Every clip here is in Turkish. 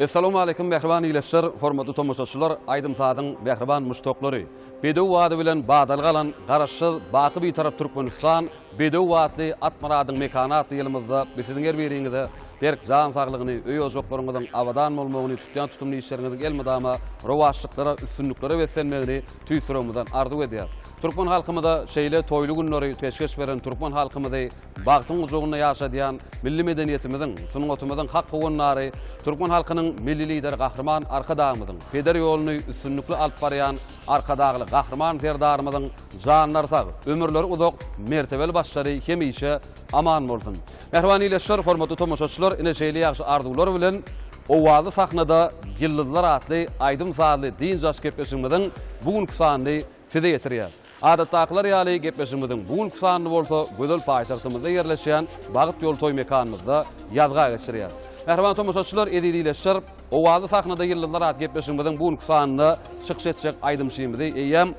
Assalamu alaykum mehriban ileşler, hormatly tomoşaçylar, aýdym sadyň mehriban muştoklary. Bedew wady bilen badal galan garaşsyz baky bir tarap Türkmenistan, bedew wadly atmaradyň mekanat ýylymyzda biziň erberiňizde berk jan saglygyny, öý ojoklarymyzyň awadan bolmagyny tutýan tutumly işleriňiziň elmydama rowaşlyklara, üstünliklere beslenmegini tüýsüremizden arzu edýär. Türkmen halkymyda şeýle toýly günleri peşkeş beren Türkmen halkymyzy bagtyň uzugyna ýaşadýan milli medeniýetimiziň, sunnatumyzyň hak gownlary, Türkmen halkynyň milli lider gahrman arkadağymyzyň, peder ýoluny üstünlikli alyp barýan arkadagly gahrman ferdarymyzyň janlary sag, ömürleri uzak, mertebeli başlary hemişe aman bolsun. Mehriban ileşler, hormatly tomoşaçylar, ine şeýle ýaşy arzuwlar bilen owazy sahnada ýyldızlar atly aýdym sadly din jaş gepleşigimiziň bugünkü sanyny size ýetirýär. Adatdakylar ýaly gepleşigimiziň bugünkü sanyny bolsa gözel paýtagtymyzda ýerleşýän Bagyt ýol toý mekanymyzda ýazga geçirýär. Mehriban tomoşaçylar, edili ileşler, owazy sahnada ýyldızlar atly gepleşigimiziň bugünkü sanyny çykyş etjek aýdym şeýimizi eýem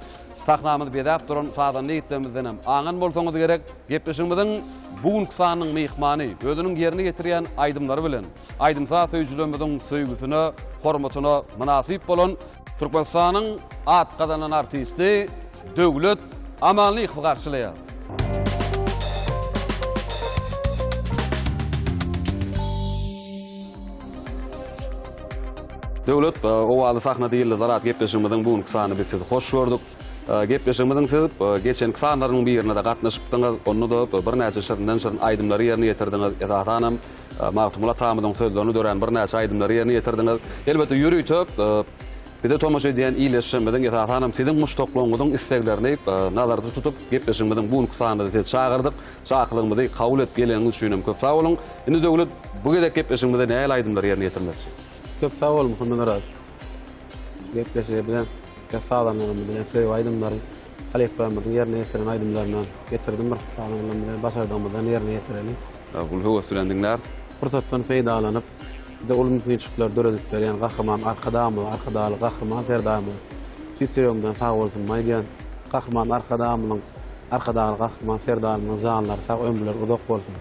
sahnamyzy bedäp duran sadan eýitmemizden hem aňan bolsaňyz gerek gepleşigimiziň bugünkü sanynyň mehmany özüniň ýerine getirýän aýdymlary bilen aýdymsa söýjülerimiziň söýgüsine, hormatyna münasip bolan Türkmenistanyň at gazanan artisti Döwlet Amanlyk garşylaýar. Döwlet owazy sahnada ýyldızlar atly gepleşigimiziň bugünkü sanyny biz sizi hoş gördük. Gepleşigimiziň siz geçenki sanlaryň birine de gatnaşypdyňyz, onu da bir näçe şerden şerden aýdymlary ýerine ýetirdiňiz. Ýa-da Magtymula tamamyň sözlerini dören bir näçe aýdymlary ýerine ýetirdiňiz. Elbetde ýürüýtip bir de tomoşa diýen ileşmeden ýa-da siziň muştoklugyňyzyň isteklerini nazarda tutup gepleşigimiziň bugünkü sanyny siz çağırdyk. Çağrylygymyzy kabul edip gelýäniňiz üçin hem köp sag bolun. Indi Döwlet bu gedek gepleşigimizde näme aýdymlary ýerine ýetirmekçi? Köp sag bol Muhammed Araz. Gepleşigi bilen sağlamlygymyzy bilen söýüp aýdymlary halyklarymyzyň ýerine ýetiren aýdymlaryny getirdim bir sağlamlygym bilen başardymyzdan ýerine ýetirelim. Bu höwüslendiňler Fursatdan feýdalanyp de ulum kynçyklar döredip berýän gahrman arkadaly gahrman ferdamy Türkiýeden sag bolsun maýdan gahrman arkadaly gahrman ferdamyň janlary sag ömürler uzak bolsun.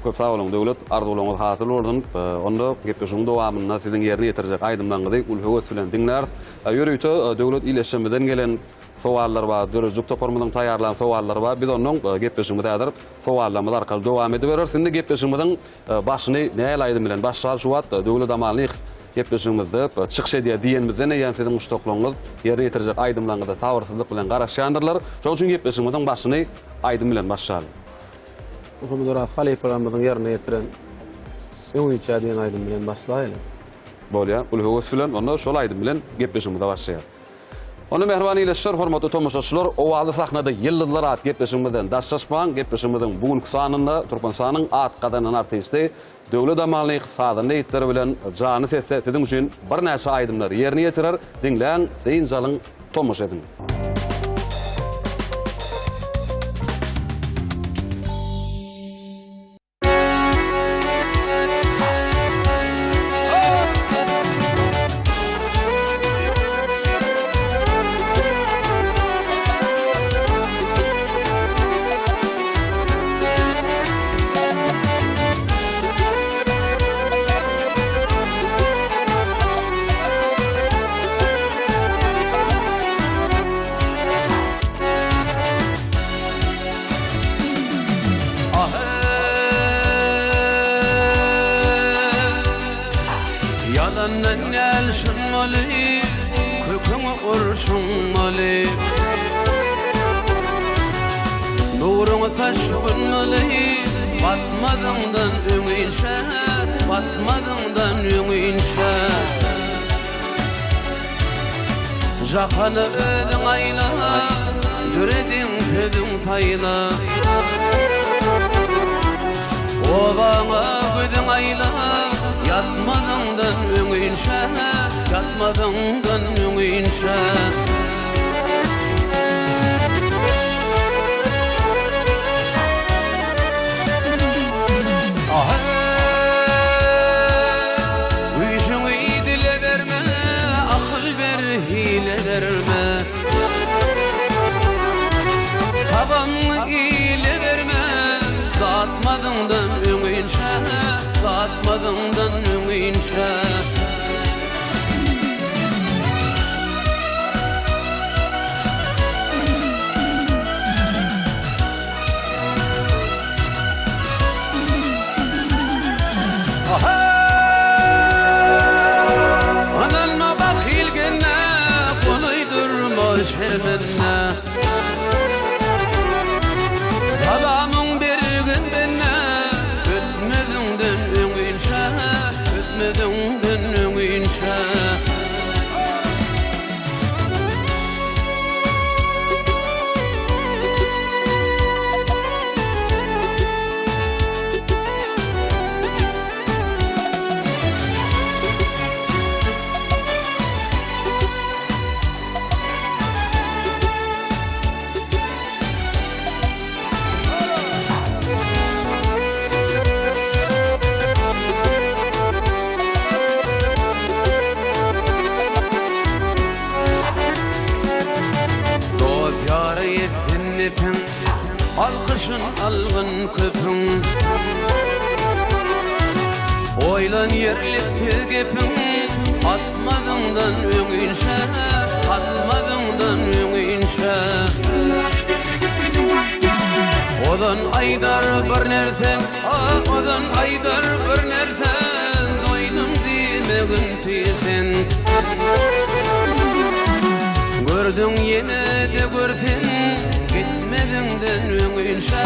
Köp sag bolun Döwlet, arzuwlaryňyz hasyl boldun. Onda gepleşigiň dowamyna siziň ýerine ýetirjek aýdymlaňyzy ul höwüslendiňler. Ýürüýte Döwlet ileşmeden gelen sowallar bar, dörejlik toparmyň taýýarlanan sowallar bar. Biz onuň gepleşigimizde adyr sowallarymyz arkaly dowam edip berer. Şimdi gepleşigimiziň başyny näme aýdym bilen başlar şu wagt Döwlet Amanlyk gepleşigimizde çykyş edýär diýenmizden ýa-da siziň muştoklugyňyz ýerine ýetirjek aýdymlaňyzda sabarsızlyk bilen garaşýandyrlar. Şol üçin gepleşigimiziň başyny aýdym bilen başlar. Muhammed Araz halyklarymyzyň ýerine ýetiren öňüçe diýen aýdym bilen başlaýaly. Bolýar, ul höwüs bilen onda şol aýdym bilen gepleşigimizde başlaýar. Onu mehriban ileşler, hormatly tomoşaçylar, owazy sahnada ýyldızlar atly gepleşigimizden daşlaşmaň gepleşigimiziň bugünkü sanyny Türkmenistanyň at gadanan artisti Döwlet Amanlyk sadyny eýitleri bilen jany sesse siziň üçin bir näçe aýdymlary ýerine ýetirer. Diňläň, deýin jalyň tomoş edin. Nurun taşgınmalı batmadığından öňünçe batmadığından öňünçe Jahany ödüň aýla dörediň tedin taýla Obaňa gödüň aýla yatmadığından öňünçe yatmadığından öňünçe Zatmadığından öňünçe Bar etsin ipin alkışın algın köpün Oylan yerlikti gepin Atmadığından öňünçe Atmadığından öňünçe Odan aydar bir nersen Odan aydar bir nersen Doydum demegin tiysen Gördün yine de görsen Gitmediğinden öňünçe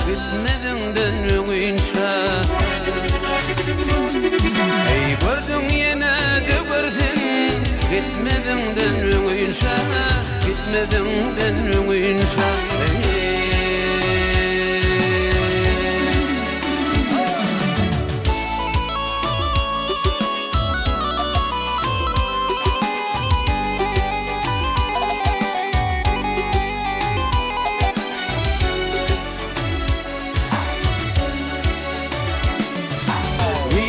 Gitmediğinden öňünçe Ey gördün yine de görsen Gitmediğinden öňünçe Gitmediğinden öňünçe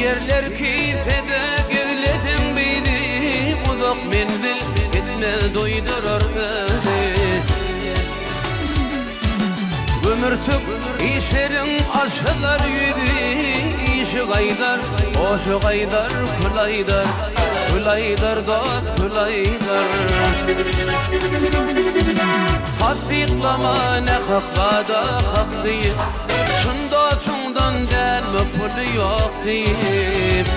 Yerler kitede gezletin beni Uzak menzil etme doydurar beni Ömürtük işerin aşılar yüdü İşi gaydar, oşu gaydar, kulaydar Kulaydar dost, kulaydar Tasdiklama ne hakkada hak deyip Şunda şundan delme pulu yok deyip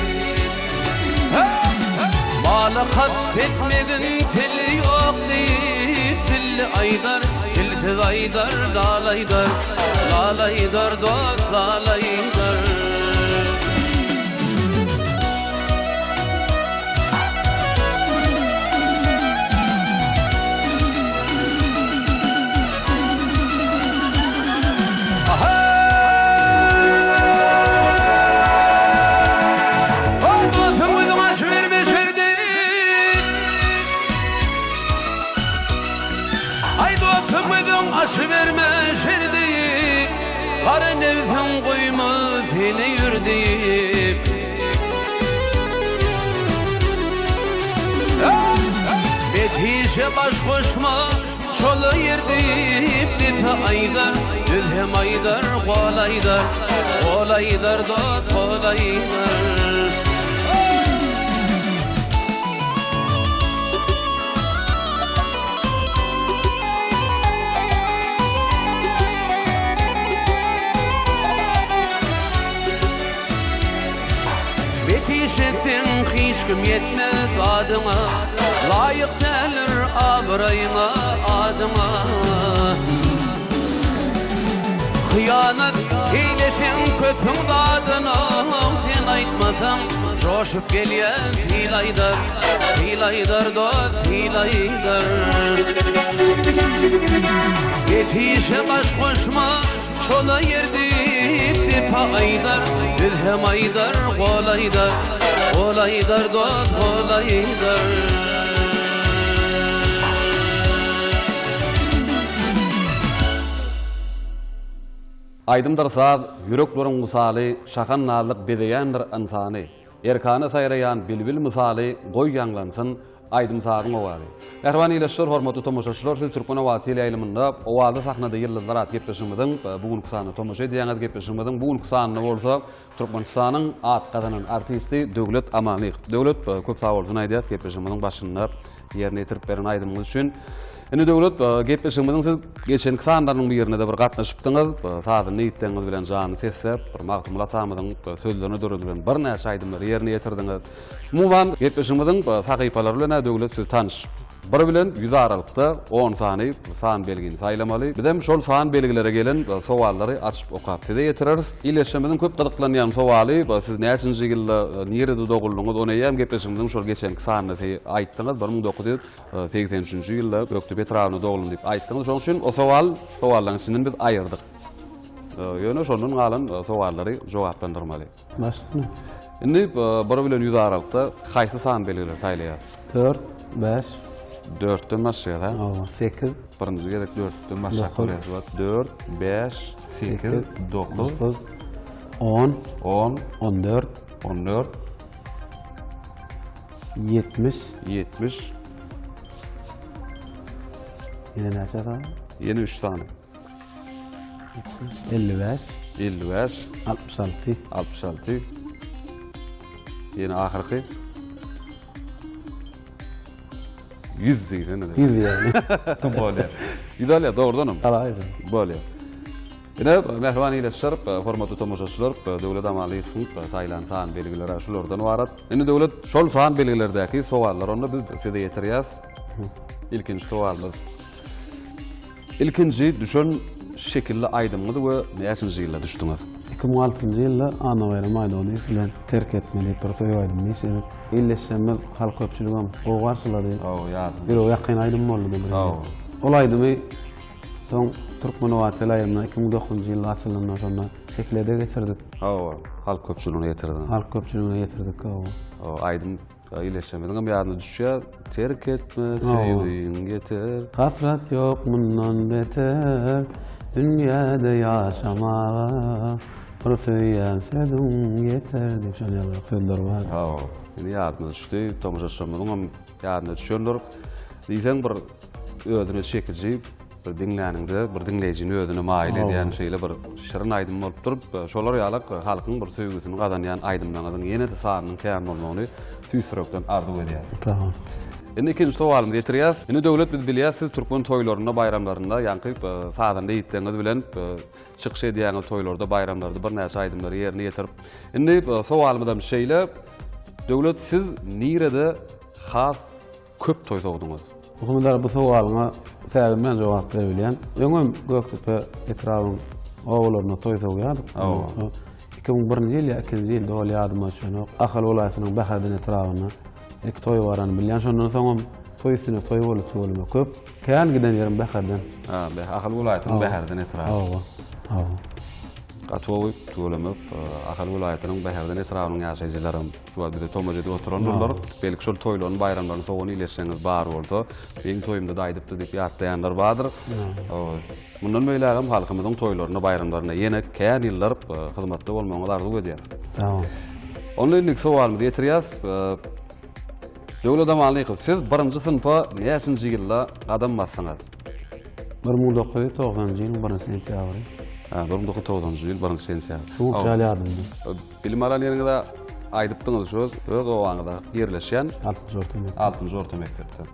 Malı kastetmegin tili yok deyip Tilli aydar, tilsiz aydar, lalaydar Lalaydar dost, lalaydar Aşı verme şerdi Kara nevzin koyma seni yürdi Betişe baş koşma çolu yerdip Dipe aydar, düzhem aydar, kolaydar Kolaydar dost, kolaydar Betişesin hiç kim yetmez adıma Layık telir abrayına adıma Hıyanat eylesin köpün adına Sen aytmasan coşup gelyen hilaydar Hilaydar dost hilaydar Betişe baş koşma çola yerdip Dipe aydar, düzhem aydar, kolaydar Kolaydar dost, kolaydar Aydımdır saz, yüreklerin misali, şakan nazlık bedeyendir insani. Erkanı sayrayan bilbil misali, goy yanlansın, aydym sazın owazy. Erwan ileşler, hormatly tomoşaçylar, siz Türkmen owazy ýaýlymynda owazy sahnada ýyldyzlar gepleşmediň, bugünkü sany tomoşa edýäňiz gepleşmediň, bugünkü sanyny bolsa Türkmenistanyň at gazanan artisti Döwlet Amanyk. Döwlet köp sag bolsun aýdýas gepleşmediň başynda ýerine ýetirip beren aýdymyň üçin. Indi Döwlet gepleşmediň siz geçenki sanlaryň bir ýerine de bir gatnaşypdyňyz, sazyny ýitdiňiz bilen jany sessep, bir magtymla tamydyň sözlerini döredilgen bir näçe aýdymlary ýerine ýetirdiňiz. Umuman gepleşmediň sahypalary bilen Döwlet siz tanyş. Bir bilen 100 aralykda 10 sany san belgini saýlamaly. Bizem şol san belgilere gelen sowallary açyp okap size ýetireriz. İleşmediň köp gyzyklanýan sowaly, siz näçinji ýylda nerede doguldyňyz, ony hem gepleşmediň şol geçenki sanyny aýtdyňyz. 1983-nji ýylda Öktöbe trawyna doguldy diýip aýtdyňyz. Şoň üçin o sowallaryň içinden biz aýyrdyk. Ýöne şondan galan sowallary jogaplandyrmaly. Başlyny. Indi bir bilen 100 aralykda haýsy san belgiler saýlaýas? 4, 5, 4'ten başlayar ha? 8, Birinci gerek 4'ten başlayar. 4, 5, 8, 9, 10, 10, 14, 14, 70, 70, Yine näçe daha? Yeni 3 tane. 55, 55, 66, 66. Yeni ahirki 100 değil ne? 100 yani. Böyle. İdalya doğrudanım. Alayız. Böyle. Ine mehriban ile şerp formatı tomoşaçylar döwlet amaly fund Tayland tan belgileri aşulardan warat. Ine döwlet şol fan belgilerdäki sowaller onu biz size ýetirýäs. İlkinji sowalymyz. İlkinji düşen şekilli aýdymydy we näçinji ýylda düşdiňiz? 2006-njy ýylda ana bayram aýdyny bilen terk etmeli protoy aýdym. Meşe illeşmez halk köpçüligem o garşylady. Ya. Bir o ýakyn aýdym boldy. Ol aýdymy soň Türkmenwatly aýdymna 2009-njy ýylda açylandan sonra şeklede geçirdik. Halk köpçüligine ýetirdi. Halk köpçüligine ýetirdik. Aýdym iyileşemediň ýadyna düşýär. Terk etme sevdiň getir. Hasrat yok bundan beter, dünyada yaşamağa, Rusuyan sevdum yeter diye şöyle sözler var. Ine ýadyna düşdi, tomoşaçylarymyň ýadyna düşýärler. Diýsen bir özüne şekilji bir dinläningde, bir dinleýijini özüne maýil edýän şeýle bir şirin aýdym bolup durup, şolar ýalyk halkyň bir söýgüsini gazanýan aýdymlaryň ýene-de sanynyň käm bolmagyny tüýsürekden arzu edýär. Tamam. Indi ikinji sowalym getirýäs. Indi döwlet biz bilýäsiz türkmen toýlarynda, bayramlarynda, ýa-ni sadanda ýitdiňiz bilen çykyş edýän toýlarda, bayramlarda bir näçe aýdymlary ýerine ýetirip. Indi sowalymdan şeýle, döwlet siz nirede has köp toý sowduňyz? Hukumlar bu sowalyňa täzeden jogap berýän. Öňüm Göktepe etrawyň oglaryna toý sowýardyk. 2001-nji ýyl ýa 2-nji ýylda ol ýadyma şonu Ahal welaýatynyň Bahardyn etrawyna ek toý barany bilýän. Şondan soň toý üstüne toý bolup söýleme köp. Kän giden ýerim Bahardyn. Ahal welaýatynyň Bahardyn etrawy. Gatwowy tölemep Ahal welaýatynyň Bahardyn etrawynyň ýaşaýjylarym şu wagtda Tomajyda oturanlar belki şol toýlaryň bayramlaryny sowany ileşseňiz bar bolsa, beň toýumda da aýdypdy diýip ýatdaýanlar bardyr. Mundan beýle hem halkymyzyň toýlaryna, bayramlaryna ýene kän ýyllar hyzmatda bolmagyny arzu edýär. Tamam. Ondan ilk sowalymy getirýäs. Döwlet amalygy siz 1-nji synpa näçinji ýylda gadam bassaňyz? 1990-njy ýylyň 1-nji sentýabry. 1990-njy ýyl 1-nji sentýabr. Şu ýalyadym. Bilim aralygyňda aýdypdyňyz şu, öz owaňyda ýerleşýän 6-njy orta mektepde.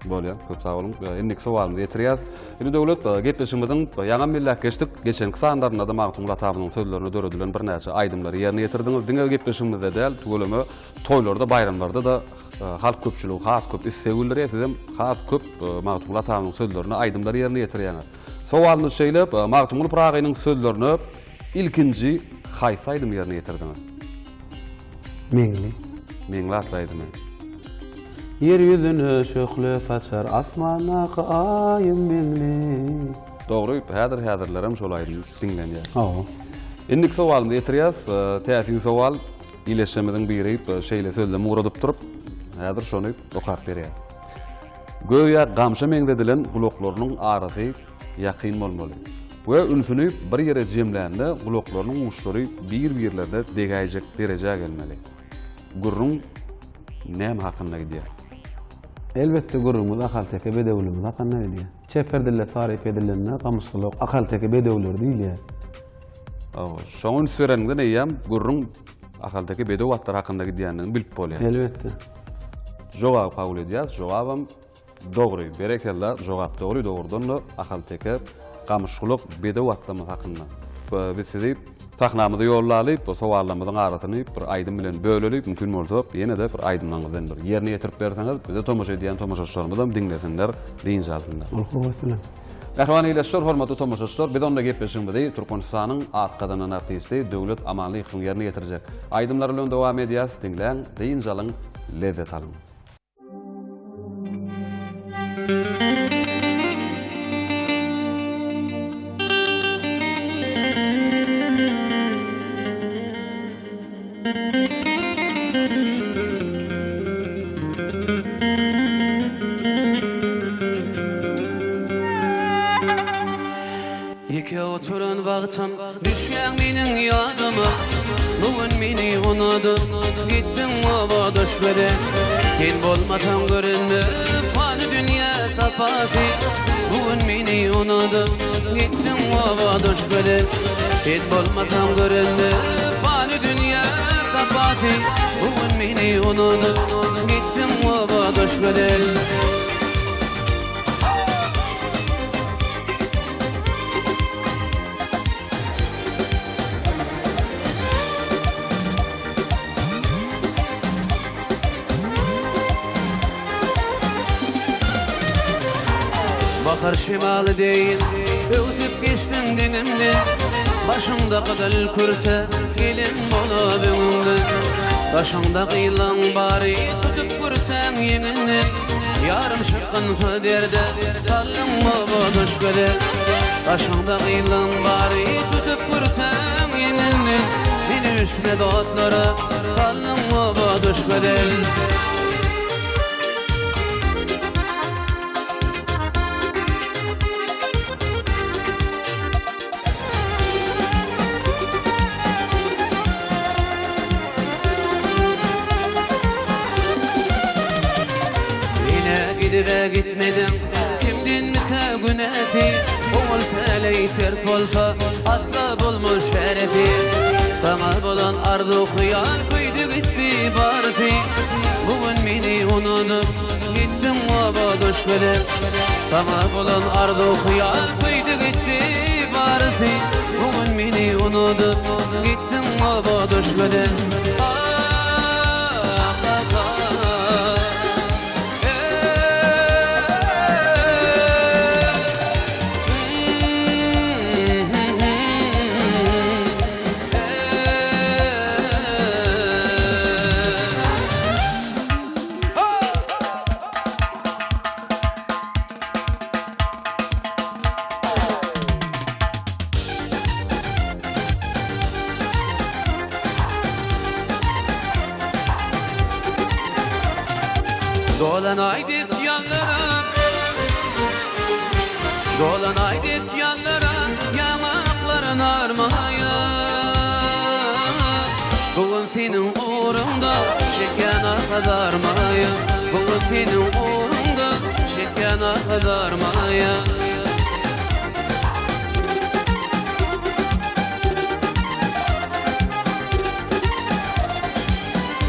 Bolýar, köp sag bolun. Indik sowalymy getirýäs. Indi döwlet gepleşimiziň ýaňa millek geçdik. Geçenki sanlarynda da Magtymyň Atabynyň sözlerini döredilen bir näçe aýdymlary ýerine ýetirdiňiz. Diňe gepleşimizde däl, tugulamy toýlarda, bayramlarda da halk köpçüligi has köp istegulary sizem has köp Magtymyň Atabynyň sözlerini aýdymlary ýerine ýetirýäňiz. Sowalyny şeýlep Magtymyň Pragynyň sözlerini ilkinji haýsy aýdym ýerine ýetirdiňiz? Meňli atlaýdymy? Yer yüzüne şökle saçar asmana ayım meňli. Dogry, häzirlerim şol aýdym dinlenýär. Indik sowalymy getirýäs. Täsir sowal ileşmediň biri şeýle sözle muradyp durup, häzir şonu okap berýär. Göýe gamşa meňdedilen gulaklarynyň arasy ýakyn bolmaly. We ülfüni bir ýere jemlände gulaklarynyň uçlary bir-birlerde degäjek derejä gelmeli. Gurrun näme hakynda gidýär? Elbette gurrumuz ahalteki bedewlümüz hakynda gidýär. Çeperdille tarif edilenler gamışlyk ahalteki bedewler diýilýär. Şoň sörenigde näýem gurrun ahalteki bedewatlar hakynda gidýänini bilip bolýar. Elbette. Jogap kabul edýär. Jogabam dogry. Berekella jogap dogry dogurdan ahalteki gamışlyk bedewatlar hakynda. Biz sizi tahnamyzy ýollalyp, bu sowallarymyzyň arasyny bir aýdym bilen bölelip, mümkin bolsa, ýene-de bir aýdymlaňyzdan bir ýerine ýetirip berseňiz, bize tomoşa edýän tomoşaçylarymyzdan diňlesinler, diýinjaldylar. Rahman ileşler, hormatly tomoşaçylar, biz onda gepleşýänbidi, Türkmenistanyň atgadan artisti Döwlet Amalygyň ýerine ýetirjek. Aýdymlar bilen dowam edýäs, diňläň, diýinjalyň, lezzet alyň. Eke oturan wagtym düşýän meniň ýadyma. Bugün meni unudy, gitdiň oba düşbede. Sen bolmasaň görünme, paly dünýä tapasy. bugün meni unudum gittim ova düşmeden hiç bolmasam göründü fani dünya kapati bugün meni unudum gittim ova düşmeden Bakar şimalı değil, ötüp geçtin dinimden Başımda kadal kürte, gelin bola benimden Başımda kıyılan bari, tutup kürten yeninden Yarım şıkkın fıderde, kalın baba düşkede Başımda kıyılan bari, tutup kürten yeninden Beni üstüne dostlara, kalın baba düşkede Ve gitmedim kimdin mika günefi Oğul teley tert olsa asla bulmuş şerefi Sana bulan arzu khiyal kıydı gitti barfi Bugün meni unutup gittim vaba düşmede Sana bulan arzu khiyal kıydı gitti barfi Bugün meni unutup gittim vaba düşmede Dolanaydık yanlara Dolanaydık yanlara Yanakların armaya Bugün senin uğrunda Çekene kadar maya Bugün senin uğrunda Çekene kadar maya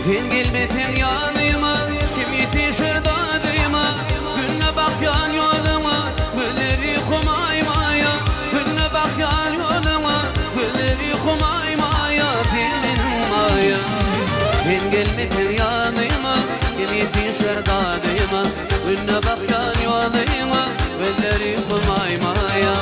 Sen gelmesin yanıma Kim yetişir dadıma Günle bak yan yoluma Gülleri kumaymaya Günle bak yan yoluma Gülleri kumaymaya Sen benim maya Sen gelmesin yanıma Kim yetişir dadıma Günle bak yan yoluma Gülleri kumaymaya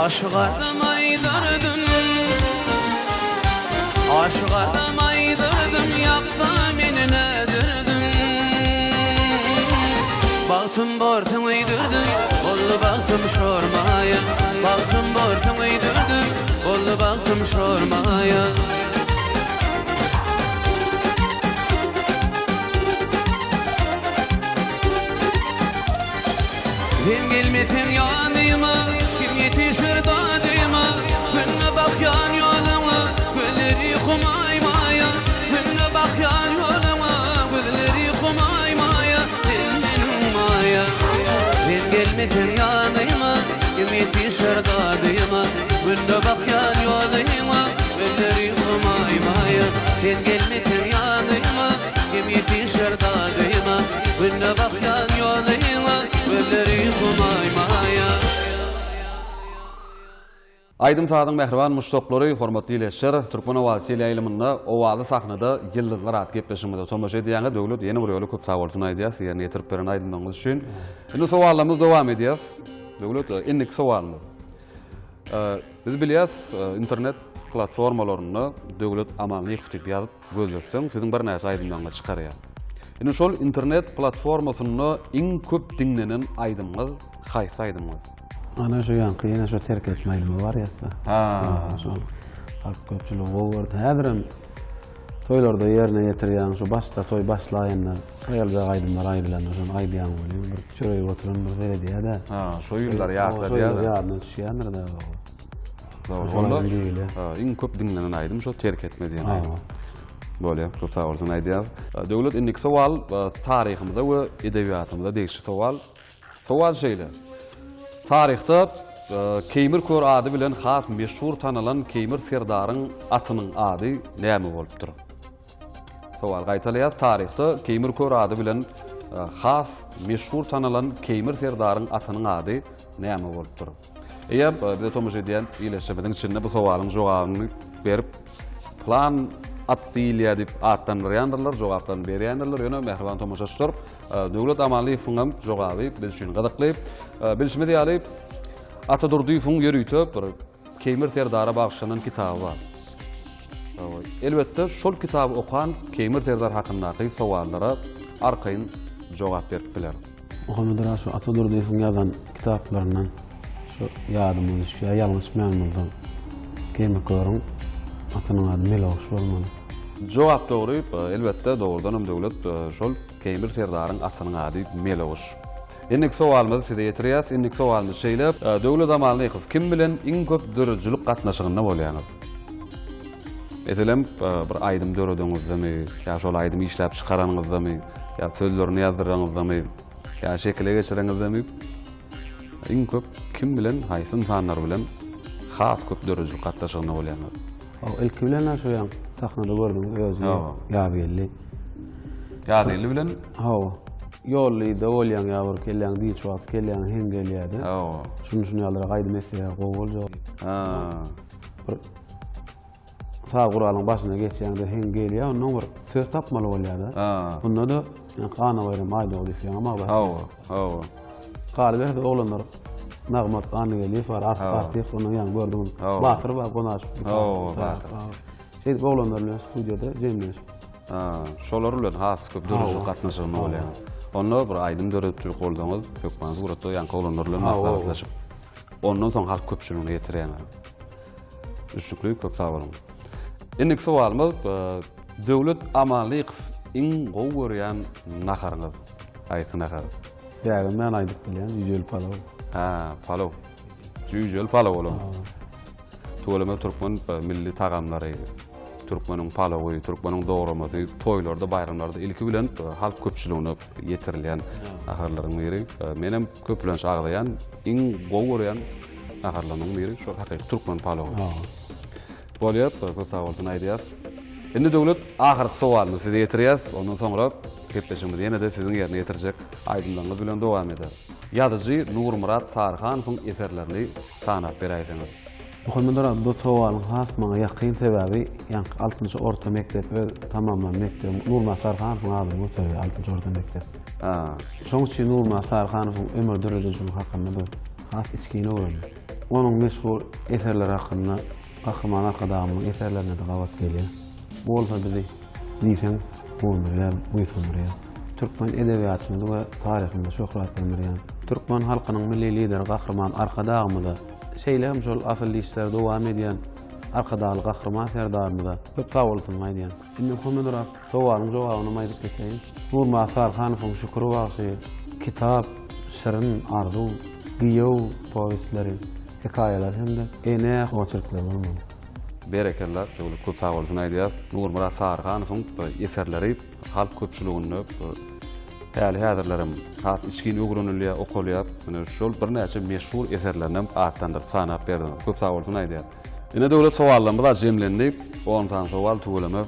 Aşık adam aydırdım Aşık adam aydırdım Yapsa beni nedirdim Baktım bortun uydurdum Oldu baktım şormaya Baktım bortun uydurdum Oldu baktım şormaya Kim gelmesin yanıma Kim yetişir dadıma Günle bak yan yoluma Gülleri kumaymaya Günle bak yan yoluma Gülleri kumaymaya Sen benim maya Sen gelmesin yanıma Kim yetişir dadıma Günle bak yan yoluma Gülleri kumaymaya Sen gelmesin yanıma Kim yetişir dadıma Günle bak yan yoluma Gülleri kumaymaya Aydym Sadyň mehriban muştoklary, hormatly ýeler, Türkmen owasy ýylymynda owaly sahnada ýyllar at gepleşmede tomoşa edýänge döwlet ýene bir ýoly köp sag bolsun aýdýas, ýerine ýetirip beren aýdymyňyz üçin. Indi sowallarymyz dowam edýäs. Döwlet innik sowalmy. Biz bilýäs, internet platformalaryny döwlet amanlyk ýetip ýazyp gözleşseň, siziň bir näçe aýdymlaryňyz çykarýar. Indi şol internet platformasyny iň köp dinlenen aýdymyňyz haýsy aýdymyňyz? Ana şu yankı yine şu terk etmeyle var ya. Ha. Halk köpçülüğü o vardı. Häzirem toýlarda ýerine ýetirýän şu başda toý başlaýanlar, aýalda aýdymlar aýdylan, şonu aýdýan bolýar. Bir çöreği oturan bir belediýede. Ha, şo ýyllar ýaklar ýa-da. Ýadyna düşýändir da. Onda iň köp dinlenen aýdym şo terk etmediýän aýdym. Bolýar, çok sağ olsun aýdýar. Döwlet indik sowal taryhymyzda we edebiýatymyzda degişi sowal. Sowal şeýle. Taryhda Keýmir Kör ady bilen has meşhur tanylan Keýmir Serdaryň atynyň ady näme bolupdyr? Sowal gaýtalýar. Taryhda Keýmir Kör ady bilen has meşhur tanylan Keýmir Serdaryň atynyň ady näme bolupdyr? Eýer bir tomuş edýän ýyleşmediň içinde bu sowalyň jogabyny berip plan atdyýlar dip atlanýarlar, jogaplarını berýändirler. Ýöne mehriban tomoşaçylar, Döwlet Amaliyeviniň jogaby biz üçin gydyklyp, bilişmedi ýalyp Atadurdyýewiň ýörüýtip bir Keýmir Serdara bagşlanan kitaby bar. Elbetde şol kitaby okan Keýmir Serdar hakyndaky sowallara arkaýyn jogap berip biler. Oxamydyra şu Atadurdyýewiň ýazan kitaplaryndan şu ýadymy düşýär, ýalňyş memnundyň. Keýmir Körüň atynyň ady Meloş bolmaly. Jogap dogry, elbetde dogrudan döwlet şol Keýmir Serdaryň atynyň ady Meloş. Endik sowalymyzy size ýetirýäs. Endik sowalymyz şeýle, döwlet Amalyňyň kim bilen iň köp dörejlik gatnaşygyna bolýanyz? Etelem bir aýdym döredüňizmi, ýa şol aýdymy işläp çykaranyňyzmy, ýa sözlerini ýazdyryňyzmy, ýa şekile geçiriňizmi? Iň köp kim bilen haýsy insanlar bilen has köp dörejlik gatnaşygyna bolýanyz? Ilki bilen şu ýa sahnada gördüm özü. Ýa-belli. Ýa-belli bilen? Yollyda bolýan ýa-bir kelýän diýip kelýän hem gelýärdi. Şunu ýalyra gaýdy mesele gowulja. Bir sağ guralyň başyna geçýände hem gelýär, onuň bir söz tapmaly bolýardy. Bunda da gana berem aýdy diýýän ama bar. Galyba da olanlar Nagmat any gelýär, bar artyk onu ýa gördüm. Bakyr bar gonaş. Şeýle olanlar bilen studiýada jemleşip. Şolar bilen has köp dörejlik gatnaşygyna bolýar. Onu bir aýdym döretçilik boldyňyz, köpmäň guratda ýa-da olanlar bilen maslahatlaşyp. Ondan soň halk köpçüligine ýetirýär. Üçlükli köp sağ bolun. Endik sowalymyz Döwlet Amalyňyň iň gowy görýän naharyňyz. Aýsy nahar? Ýa-da men aýdyp bilýän Yüjel Palaw. Palaw. Yüjel Palaw bolan. Töweleme türkmen milli tagamlary. Türkmeniň palawy, türkmeniň doguramasy, toýlarda, bayramlarda ilki bilen halk köpçüligine ýetirilýän aharlaryň biri. Menem köplenç agdaýan, iň gowy görýän aharlaryň biri şu hakyky türkmen palawy. Bolýar, köp sağ bolsun aýdýar. Endi döwlet ahyrky sowalyny size ýetirýäs, ondan soňra gepleşigimiz ýene-de siziň ýerine ýetirjek aýdymlaryňyz bilen dowam eder. Ýazyjy Nurmurat Sarhanowyň eserlerini sanap berýärsiňiz. Muhammadlar bu sowalyň has maňa ýakyn sebäbi, ýa 6-njy orta mektep we tamamlan mektep Nurmurat Sarhanowyň ady götürýär 6-njy orta mektep. Şoň üçin Nurmurat Sarhanowyň ömür döredigi hakynda has içkini öwründi. Onuň meşhur eserleri hakynda Kahraman Arkadamyň eserlerine de gawat gelýär. Bu bolsa bizi diýsen, bolmaýar, buýsunmaýar. Türkmen edebiýatynda we taryhynda şöhratlanýan Türkmen halkynyň milli lideri Kahraman Arkadamyň şeýlem şol asl işler dowam edýän Arkadaly Kahraman Serdarymyza köp sağ bolsun aýdýan. Indi Muhammadlar sowalyň jogabyny aýdyp geçeýin. Nurmurat Sarhanowyň şükür wagsy kitap, şirin, arzu, giýew powestleri, hekaýalar hemde ene hoçurklar bolmaly. Berekeler, köp sağ bolsun aýdýar. Nurmurat Sarhanowyň eserleri halk köpçüligine häzirlerim has içkin öwrünilýär, okulýar. Mene şol bir näçe meşhur eserlerden atlandyp sanap berdim. Köp sağ bolsun aýdýar. Ine döwlet sowallarymyz jemlendi. 10 tane sowal tuğulamy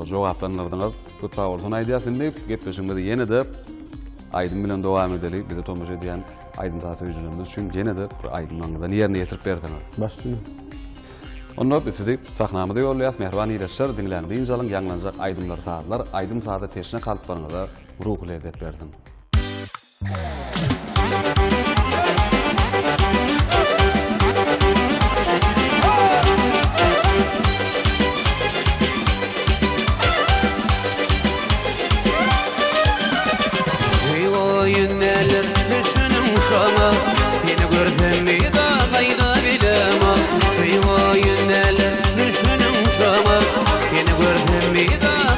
jogaplandyryňyz. Köp sağ bolsun aýdýar. Şimdi gepleşigimiz ýene-de aýdym bilen dowam edeli. Bize tomuş edýän aýdym taýýanymyz üçin ýene-de aýdymlaryňyzdan ýerine ýetirip berdiňiz. Başlaýyn. Ondan bizi sahnamyzda ýollaýas, mehriban ýetirşer, dinleýän jalyň ýanglanjak aýdymlar saatlar, aýdym saata teşne kalyplaryňyza ruhly lezzet berdim. Günler düşünüm uşama, seni görsem bir daha kayda bilemem. Günler düşünüm uşama, seni görsem bir daha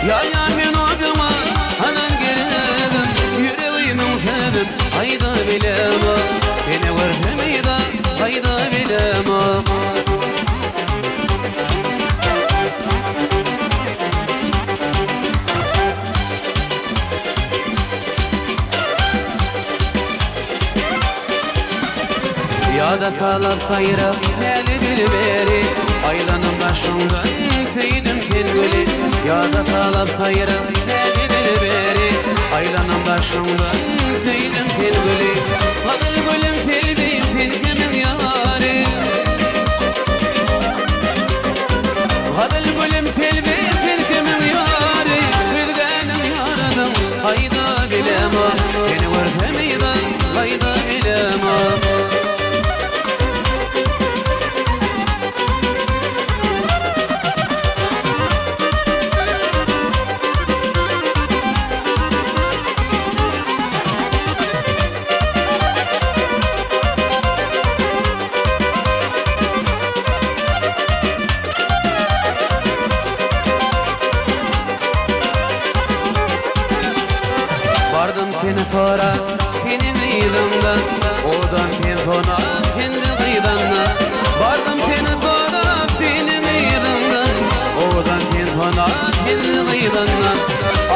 Ya men odyma anan geledim yüreğimin sebep hayda bilema beni görmeyda hayda bilema Ya da kalar hayra neli dilberi aylanın başından feydim kendili Ya da kalar hayra neli dilberi aylanın başından feydim kendili Kadıl gülüm filbiyim filkimin yari Kadıl gülüm filbiyim filkimin yari Bilgenim yaradım hayda bilema Beni görtemeyda hayda bilema Vardım seni sonra senin iyiliğinden Odan sen sonra kendi kıydanla Vardım seni sonra senin iyiliğinden Odan sen sonra kendi kıydanla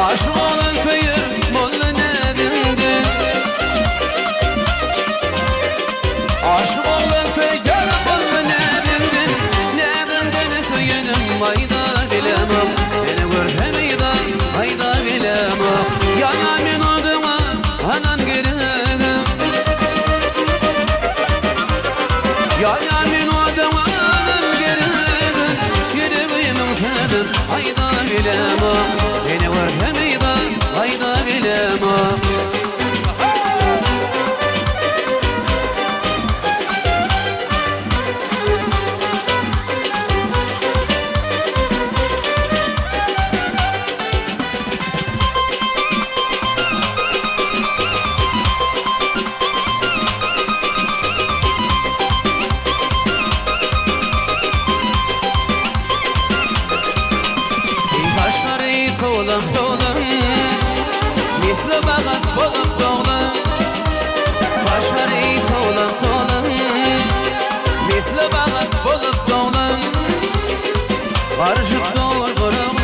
Aşık olan köyü molla nebimdi Aşık olan köy gör molla nebimdi Nebimden köyünüm ayda bilemem Beni görtemeyda ayda bilemem Yana min odyma anan geledim Yana min odyma anan geledim yüreğimin sebep hayda bilema Beni görtemeyda hayda bilema To'lib to'lib misli bag'at bo'lib to'g'lib Qoshari to'lib to'lib misli bag'at bo'lib to'g'lib Qarshib to'g'ir qo'rg'in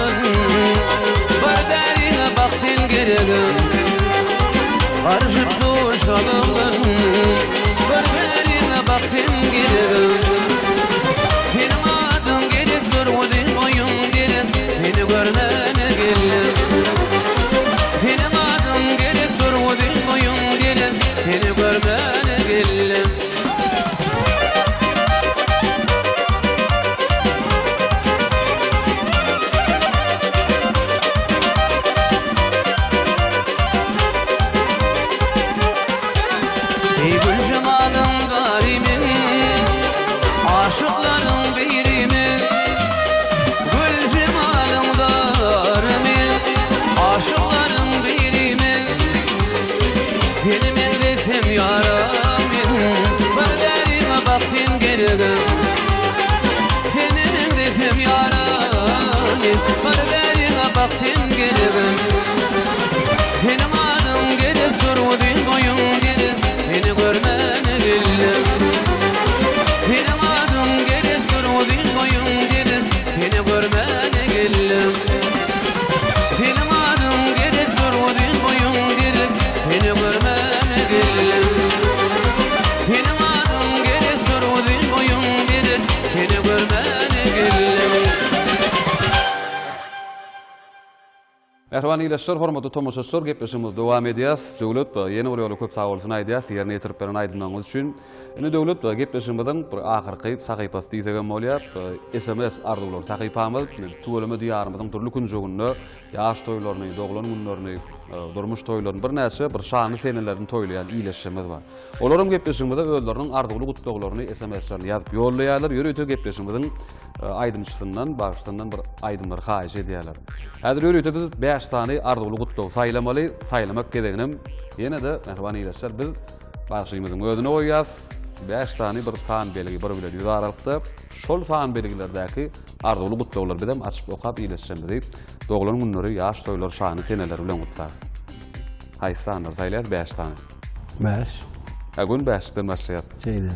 bir dariga baqsin keragim Qarshib to'g'ir sho'g'in bir dariga baqsin keragim Senin adın gelip dur o'zing o'ying dedim seni görmene geldim Senin adın gelip dur o'zing o'ying dedim seni görmene geldim Ey gül cemalım garimin aşıkların birimin Gül cemalım garimin aşıkların birimin Dilimin desem yaramin bir derine baksın gereğim Dilimin desem yaramin bir derine baksın gereğim Senin adın gelip dur o'zing o'ying dedim seni görmene geldim Senin adın gelip dur o'zing o'ying dedim seni görmene geldim Senin adın gelip dur o'zing o'ying dedim seni görmene geldim Senin adın gelip dur o'zing o'ying dedim seni görmene geldim Merhaban iyileşler, hormatly tomoşaçylar, gepleşimiz dowam edýär. Döwlet ýene bir ýoly köp sagolsyny aýdýar, ýerine ýetirip beren aýdymlaryňyz üçin. Ine döwlet gepleşimiziň bir ahyrky sahypasy diýsegem bolýar. SMS arzuwlar sahypamyz, tuweleme diýarymyzyň turly günjeginde ýaş toýlaryny, doglan günlerini, durmuş toýlaryny bir näçe bir şany senelerini toýlayan iyileşmemiz bar. Olaryň gepleşimizde özleriniň arzuwly gutlaklaryny SMS-lerini ýazyp ýollaýarlar. Ýöre-öte gepleşimiziň aýdymçysyndan, bagşyndan bir aýdymlar haýyş edýärler. Häzir ýöre-öte biz 5 tany arzuwly gutlaw saýlamaly, saýlamak gerekinem. Ýene de merhaban iyileşler, biz bagşymyzyň özüne goýýas. 5 tane bir san beligi bir bilen ýüz aralykda şol san beligilerdäki arzuly gutlaglar bilen açyp okap iýleşýändir. Doglaryň günleri ýaş toýlar şany seneler bilen gutlar. Haýsy sanlar saýlar 5 tane. 5, Agun 5-den başlaýar.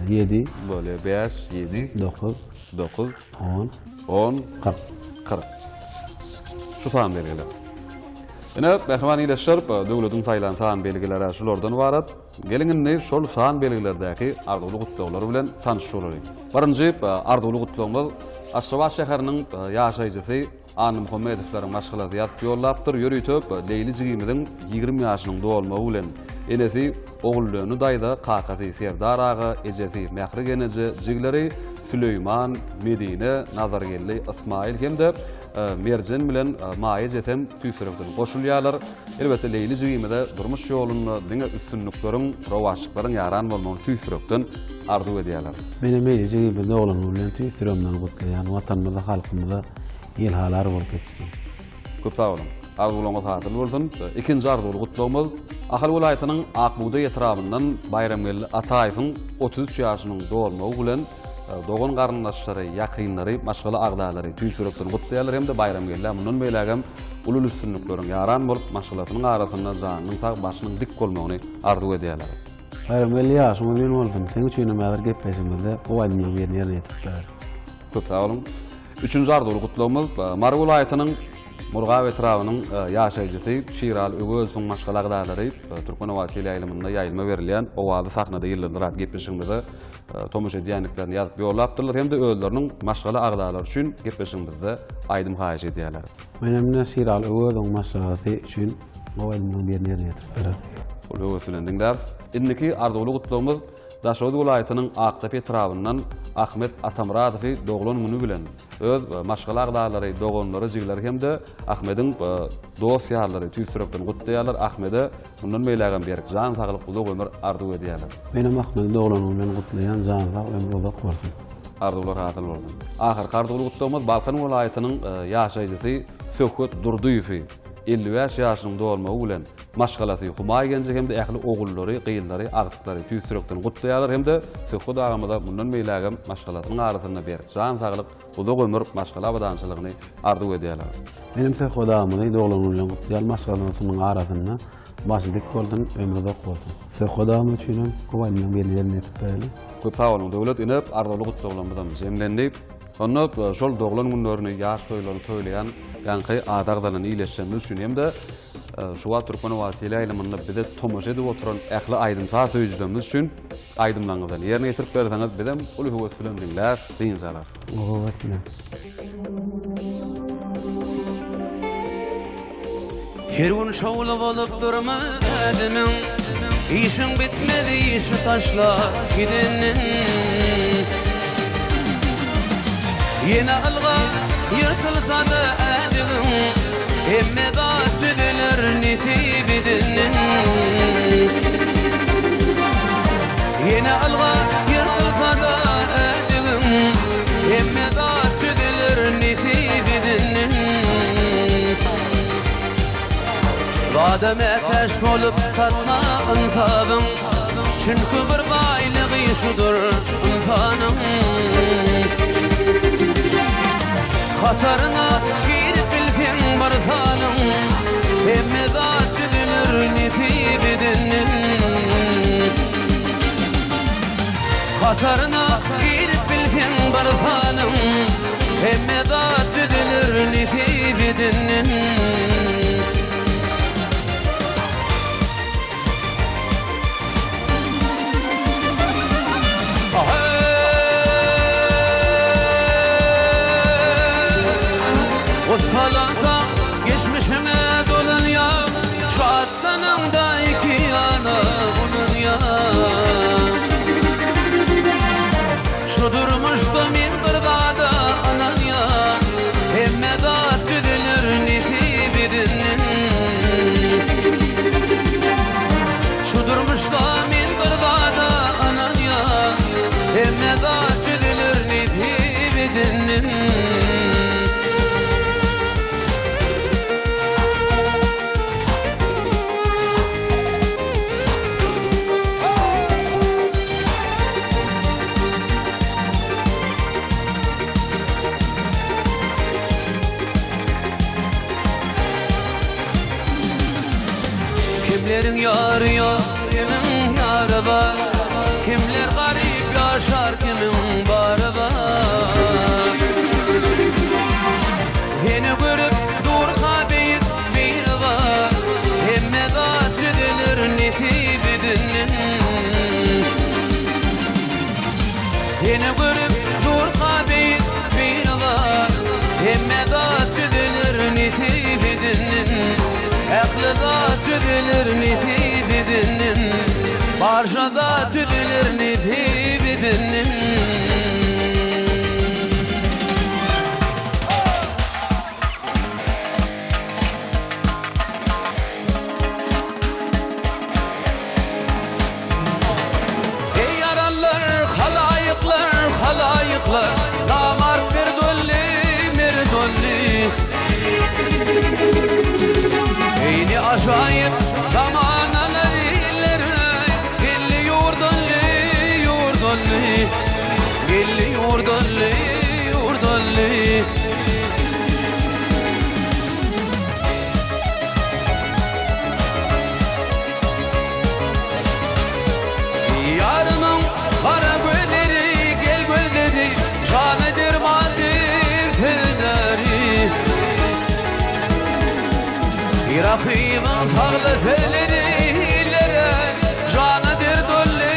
7, Böyle 5, 7, 9, 9, 10, 10, 40. 40. Şu san belgiler. Ene Behman iýleşýär, döwletiň taýlan san belgileri şolardan ibarat. Gelin şol san belgilerdäki arzuly gutlaglar bilen tanışýarlar. Birinji arzuly gutlaglar Aşgabat şäheriniň ýaşaýjysy Any Muhammedowlaryň maşgalaty ýatyp ýollapdyr. Ýörüýtip Leyli Jigimiň 20 ýaşynyň dowalmagy bilen enesi ogullaryny daýda Kakasy Serdar aga, ejesi Mähri geneje, jigleri Süleyman, Medine, Nazargelli, Ismail hemde Merjen bilen maýa jetem tüýsürekden goşulýarlar. Elbetde Leyli Jigimide durmuş ýoluny, diňe üstünlükleriň, rowaşlyklaryň ýaran bolmagyny tüýsürekden arzu edýärler. Benim Leyli Jigimide oğlan bilen tüýsüremden gutlaýan watanymyzda, halkymyzda ýyl halary bolup geçdi. Köp sag bolun. Arzularymyz hatyr bolsun. Ikinji arzuly gutlagymyz Ahal welaýatynyň Akbuğda etrabyndan Bayramgelli Ataýewiň 33 ýaşynyň dowalmagy bilen dogan garyndaşlary, ýakynlary, maşgala agdalary tüýsürekden gutlaýarlar hemde Bayramgelli mundan beýlegem ulul üstünlikleriň ýaran bolup maşgalatynyň arasynda janynyň sag başynyň dik bolmagyny arzu edýärler. Bayramgelli ýaşymy bilen boldum. Sen üçin näme gepleşimizde o aýdynyň ýerine ýetipdir. Köp sag bolun. Üçüncü arzuly gutlagymyz Marw welaýatynyň Murgaw etrabynyň ýaşaýjysy Şiral Ögözowyň maşgala agdalary Türkmenistan wasily ýaýlymynda ýaýlma berilýän owady sahnada ýyllardyr gepleşigimizde tomuş edýänliklerini ýazyp ýollapdyrlar hemde özleriniň maşgala agdalary üçin gepleşigimizde aýdym haýyş edýärler. Menemne Şiral Ögözowyň maşgalaty üçin o aýdynyň ýerine ýetipdir. Ol öwesinden diňler. Indiki arzuly gutlagymyz Daşody welaýatynyň Aqtap etrabyndan Ahmet Atamradowy doglan güni bilen öz maşgala agdalary, doganlary, jigleri hemde Ahmediň dost ýarlary tüýsürekden gutlaýarlar. Ahmede bundan beýlegem berk jan saglyk uzak ömür arzu edýärler. Benim Ahmedi doglan bilen gutlaýan jan saglyk ömür uzak bolsun. Arzular hatyr boldy. Ahir arzuly gutlagymyz Balkan welaýatynyň ýaşaýjysy Söhbet Durduýew 55 ýaşynyň dowalmagy bilen maşgalaty Humaý genji hemde ähli ogullary, gyýyllary, agtyklary tüýsürekden gutlaýarlar hemde Söhbet agamyda bundan beýlegem maşgalatynyň arasynda berk jan saglyk uzak ömür maşgala badançylygyny arzu edýärler. Benim Söhbet agamyda doglan bilen gutlaýan maşgalatynyň arasynda başlyk boldum, ömür uzak boldy. Söhbet agamy üçin o aýdynyň ýerine ýetipdir. Köp sag bolun, döwlet inep arzuly gutlaglarymyzdan jemlenip, onu şol doglan günlerini, ýaş toýlaryny toýlaýan ýanky adagdalan iýleşýänler üçin hemde şu wagt Türkmenistan wasily ýaýlymynda bize tomuş edip oturan ähli aýdym sözlerimiz üçin aýdymlaňyzdan ýerine ýetirip berseňiz bizem uly höwes bilen dinler, diňjalar. Evet. Her gün şowla bolup durmadyň, işiň bitmedi, işi taşlar gidenin. Yine alga yırtılsa da adygyň, emme zat düdüler nisibidinin. Yine alga yırtılsa da adygyň, emme zat düdüler nisibidinin. Badam ateş olup tatma ınfabım, çünkü bir baylığı şudur ınfanım. Katarına girip bilsin barsalım, emme zat düdülür nisibidinin. Katarına girip bilsin barsalım, emme zat düdülür nisibidinin. Salansa geçmişime dolan ya, şu atlanımda iki yana bunun ya. Şu durmuşta min kırbada alan ya, emme zat düdülür nisibidinin. Şu durmuşta min kırbada alan ya, emme zat düdülür nisibidinin. Kimlerin yarı yok, kimin yarı var. Kimler garip yaşar, kimin barı var. Yeni görüp durha beyik bir var. Hemme dat edilir nefibidinin. Yeni görüp durha beyik bir var. Hemme dat edilir nefibidinin. Ekli dat edilir nefibidinin. Barca dat edilir nefibidinin. Halayıklar, damar mirdolli Eyni acayip zamanalar ileri Gelli yurdolli Gelli yurdolli Yarımın kara gölleri Canedir madir tedari Rakibin sağlı feleriyle Canedir dolli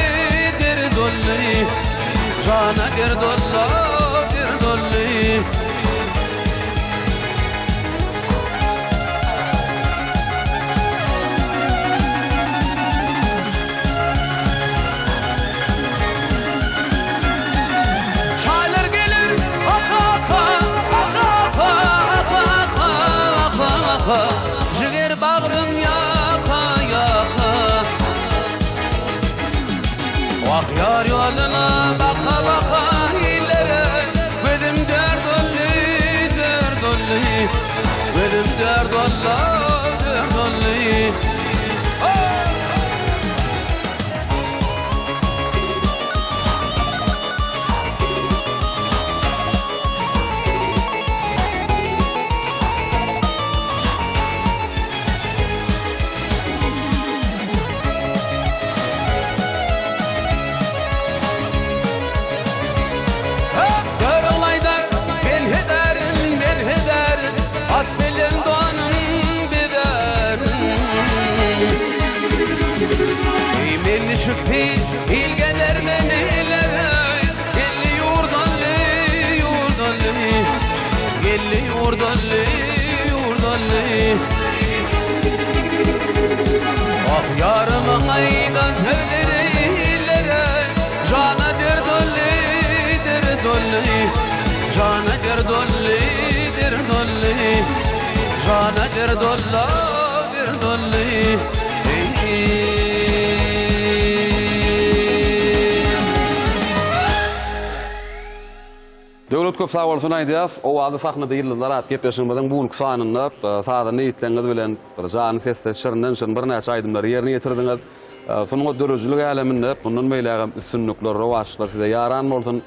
Canedir dolli Jiger bağrım yaka yaka Vak yar yoluna baka baka illere Bedim derdolli Bedim derdolli Şükfi ilgeder meniler Gelli yurdolli Ah yarımın aydan söyleriyle Canedir dolli Canedir dolli Canedir dolli Döwlet köp sag bolsun aýdýas, o wagty sahnada ýyllar at gepleşmeden bu uluksanyny sada niýetleňiz bilen bir jany sesle şirinden şun bir näçe aýdymlar ýerine ýetirdiňiz. Sonuňa dörüjlük aleminde bundan meýlegem üstünlikler, rowaçlar size ýaran bolsun.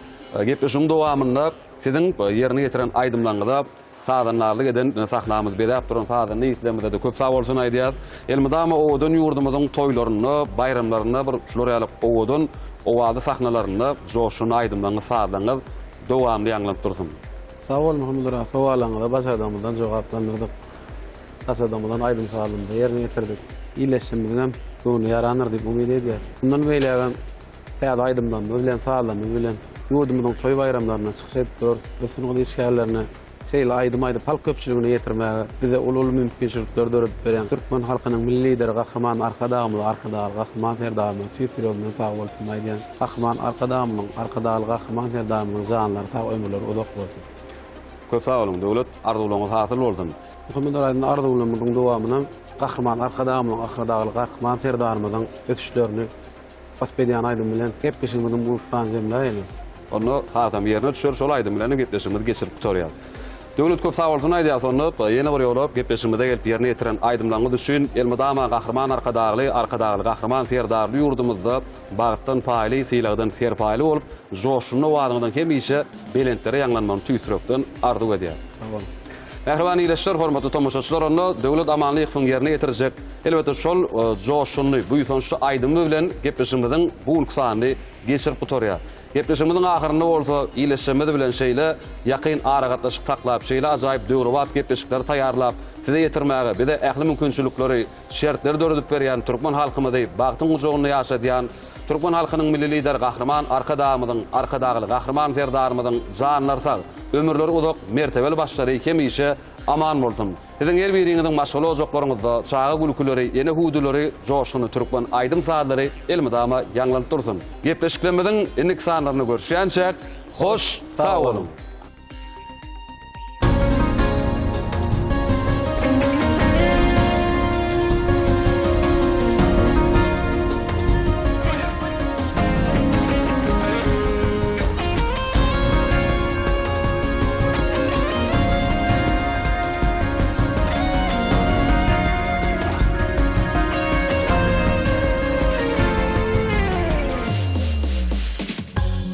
Gepleşim dowamında siziň ýerine ýetiren aýdymlaryňyza sadanlarlyk eden sahnamyz bedäp duran sada niýetlemizde de köp sag bolsun aýdýas. Elmydama owdan ýurdumyzyň toýlaryny, bayramlaryny bir şular ýalyp owdan o wagty sahnalaryny joşuny aýdymlaryny sadanyňyz dowamly ýanglap dursun. Sağ ol Muhammed Ra, sowalarına başadamyzdan jogaplandyrdyk. Başadamyzdan aýdym salymdy ýerine ýetirdik. İleşimizden göwnü ýaranır diýip umyt edýär. Bundan beýlegem täze aýdymdan bilen salamy bilen ýurdumyzyň toý bayramlaryna çykyş edip dur, Resulüň işgärlerini şeýle aýdym halk köpçüligine ýetirmäge bize ulul mümkinçilikler dörüp beren Türkmen halkynyň milli lideri Gahraman Arkadaýly Gahraman Serdary tüýsüregine sag bolsun aýdýan. Gahraman Arkadaýlyň Gahraman Serdarynyň janlary sag ömürleri uzak bolsun. Köp sag bolun döwlet arzuwlaryňyz hasyl bolsun. Muhammed Araýdyň arzuwlarymyň dowamyny Gahraman Arkadaýlyň Gahraman Serdarynyň ötüşlerini basbedýän aýdym bilen gepleşigimiň bu sanjymlaýyny. Onu hatam ýerine düşür, şol aýdym bilen gepleşigimiz geçirip tutarýar. Döwlet köp sag bolsun aýdýas onu ýene bir ýolap gepleşigimizde gelip ýerine ýetiren aýdymlaryňyz üçin Elmydama Gahraman Arkadaýly Gahraman Serdary ýurdumyzda bagtdan paýly, syýlagdan serpaýly bolup, joşuny wagtyndan hemişe belentleri ýanglanmagy tüýsürekden arzuw edýär. Ähriban iýleşler, hormatly tomoşaçylar, onda döwlet amanlyk fungerini ýetirjek. Elbetde şol joşunly, buýsançly aýdymy bilen gepleşimiziň bu ulksany geçirip gutorýar. Gepleşimiziň ahyrynda bolsa, iýleşmedi bilen şeýle ýakyn aragatlaşyk taklap, şeýle ajaýyp döwrewat gepleşikler taýýarlap, size ýetirmäge, bir de ähli mümkinçilikleri, şertleri döredip berýän türkmen halkymy bagtyň uzagyny ýaşadýan Türkmen halkynyň milli lider gahryman arkadagy gahryman serdarymyzyň janlary sag, ömürleri uzak, mertebeli başlary kemişe aman bolsun. Siziň her biriňiziň maşgul olaklaryňyzda çağa gülküleri, ýene hudulary, joşgyny türkmen aýdym saatları elmydama ýanglanıp dursun. Gepleşiklerimiziň innik sanlaryny görüşýänçek, hoş, sag bolun.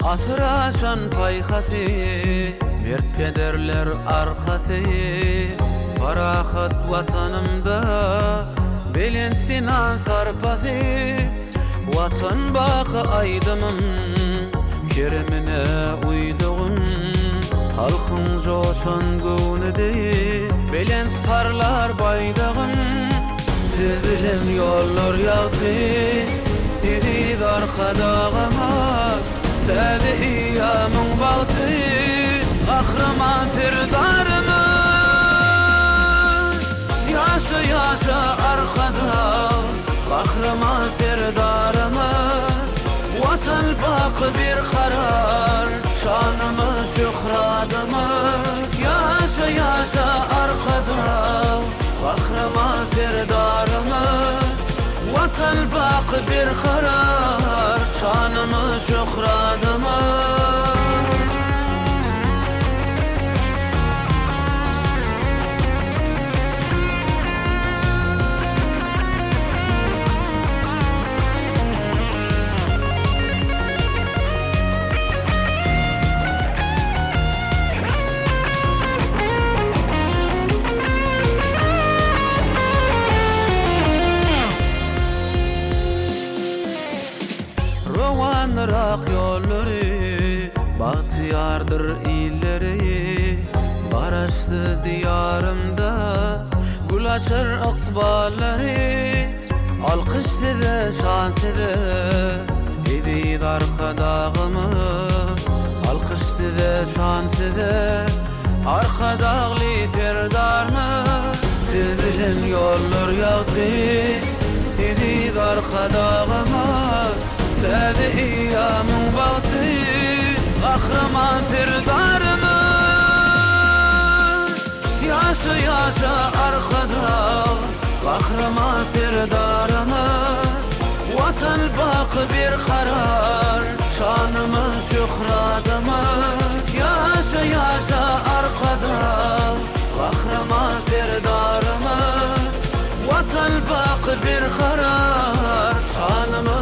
Atıraşan payhası, mert kederler arkası, barahat vatanımda belin sarpası, vatan bakı aydımım, keremine uyduğum, halkın coşan gönüde, belin parlar baydağım, tüzülüm yollar yağdı, dedi arkadağıma, Täze ýamyň bagty, gahryman serdarymyz. Ýaşa ýaşa arkada, gahryman serdarymyz. Watan baky bir karar, şanymyz şöhratymyz. Ýaşa ýaşa arkada, gahryman serdarymyz. Vatan baky bir karar, şanymyz şöhratymyz. Rak yolları, bahtiyardır illeri, baraşlı diyarımda gül açar akbalları, alkışlıdır şanslıdır edid arkadağımı, alkışlıdır şanslıdır arkadağlı serdarmı, süzülün yollar yağdı edid arkadağımı. Täze ýamyň bagty, gahryman serdarymyz. Ýaşa ýaşa arkada, gahryman serdarymyz. Watan baky bir karar, şanymyz şöhratymyz. Ýaşa ýaşa arkada, gahryman serdarymyz. Watan baky bir karar, şanymyz